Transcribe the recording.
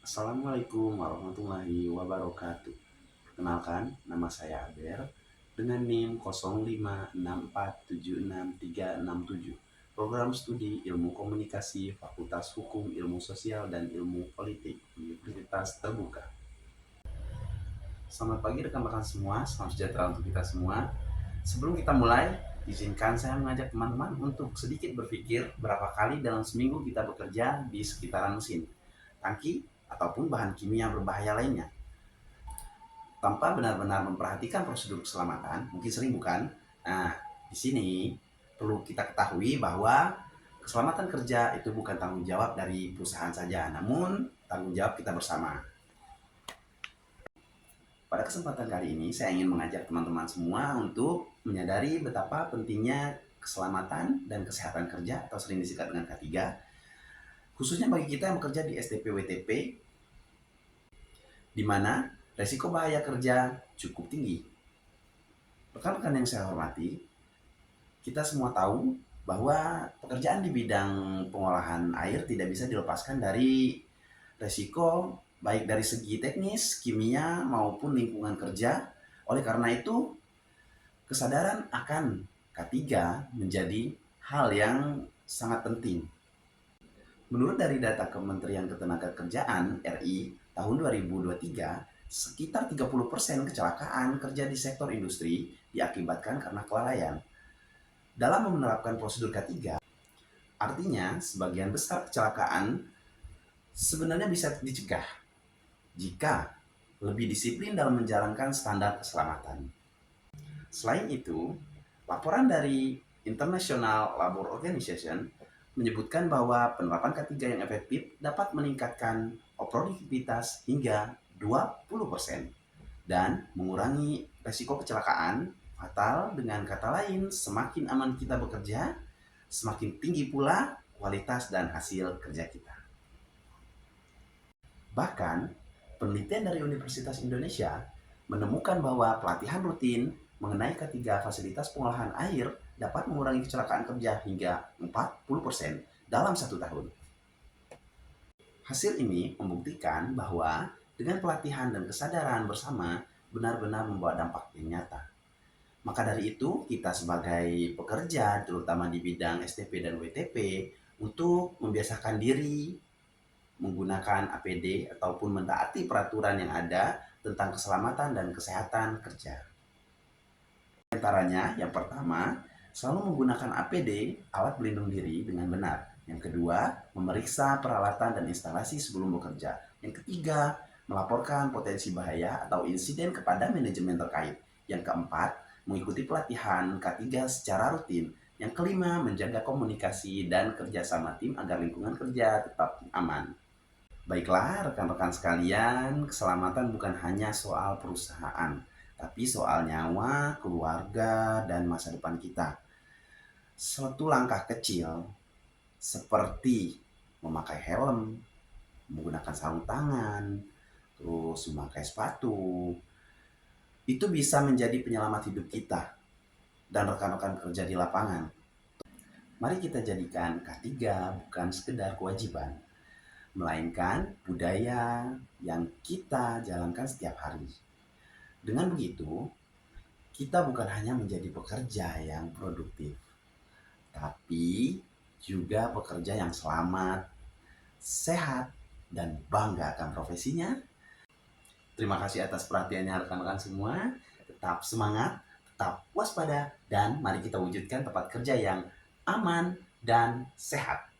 Assalamualaikum warahmatullahi wabarakatuh. Perkenalkan, nama saya Aber dengan NIM 0564763667. Program Studi Ilmu Komunikasi Fakultas Hukum Ilmu Sosial dan Ilmu Politik Universitas Terbuka. Selamat pagi rekan-rekan semua, salam sejahtera untuk kita semua. Sebelum kita mulai, izinkan saya mengajak teman-teman untuk sedikit berpikir berapa kali dalam seminggu kita bekerja di sekitaran mesin, tangki, ataupun bahan kimia berbahaya lainnya. Tanpa benar-benar memperhatikan prosedur keselamatan, mungkin sering bukan? Nah, di sini perlu kita ketahui bahwa keselamatan kerja itu bukan tanggung jawab dari perusahaan saja, namun tanggung jawab kita bersama. Pada kesempatan kali ini, saya ingin mengajak teman-teman semua untuk menyadari betapa pentingnya keselamatan dan kesehatan kerja atau sering disingkat dengan K3, khususnya bagi kita yang bekerja di STP WTP, di mana resiko bahaya kerja cukup tinggi. Rekan-rekan yang saya hormati, kita semua tahu bahwa pekerjaan di bidang pengolahan air tidak bisa dilepaskan dari resiko baik dari segi teknis, kimia, maupun lingkungan kerja. Oleh karena itu, kesadaran akan K3 menjadi hal yang sangat penting. Menurut dari data Kementerian Ketenagakerjaan RI tahun 2023, sekitar 30% kecelakaan kerja di sektor industri diakibatkan karena kelalaian. Dalam menerapkan prosedur K3, artinya sebagian besar kecelakaan sebenarnya bisa dicegah jika lebih disiplin dalam menjalankan standar keselamatan. Selain itu, laporan dari International Labour Organization menyebutkan bahwa penerapan K3 yang efektif dapat meningkatkan produktivitas hingga 20% dan mengurangi resiko kecelakaan fatal. Dengan kata lain, semakin aman kita bekerja, semakin tinggi pula kualitas dan hasil kerja kita. Bahkan, penelitian dari Universitas Indonesia menemukan bahwa pelatihan rutin mengenai K3 fasilitas pengolahan air dapat mengurangi kecelakaan kerja hingga 40% dalam 1 tahun. Hasil ini membuktikan bahwa dengan pelatihan dan kesadaran bersama benar-benar membawa dampak yang nyata. Maka dari itu, kita sebagai pekerja, terutama di bidang STP dan WTP, untuk membiasakan diri menggunakan APD ataupun mentaati peraturan yang ada tentang keselamatan dan kesehatan kerja. Di antaranya, yang pertama, selalu menggunakan APD, alat pelindung diri, dengan benar. Yang kedua, memeriksa peralatan dan instalasi sebelum bekerja. Yang ketiga, melaporkan potensi bahaya atau insiden kepada manajemen terkait. Yang keempat, mengikuti pelatihan K3 secara rutin. Yang kelima, menjaga komunikasi dan kerjasama tim agar lingkungan kerja tetap aman. Baiklah rekan-rekan sekalian, keselamatan bukan hanya soal perusahaan, tapi soal nyawa, keluarga, dan masa depan kita. Suatu langkah kecil seperti memakai helm, menggunakan sarung tangan, terus memakai sepatu, itu bisa menjadi penyelamat hidup kita dan rekan-rekan kerja di lapangan. Mari kita jadikan K3 bukan sekedar kewajiban, melainkan budaya yang kita jalankan setiap hari. Dengan begitu, kita bukan hanya menjadi pekerja yang produktif, tapi juga pekerja yang selamat, sehat, dan bangga akan profesinya. Terima kasih atas perhatiannya rekan-rekan semua. Tetap semangat, tetap waspada, dan mari kita wujudkan tempat kerja yang aman dan sehat.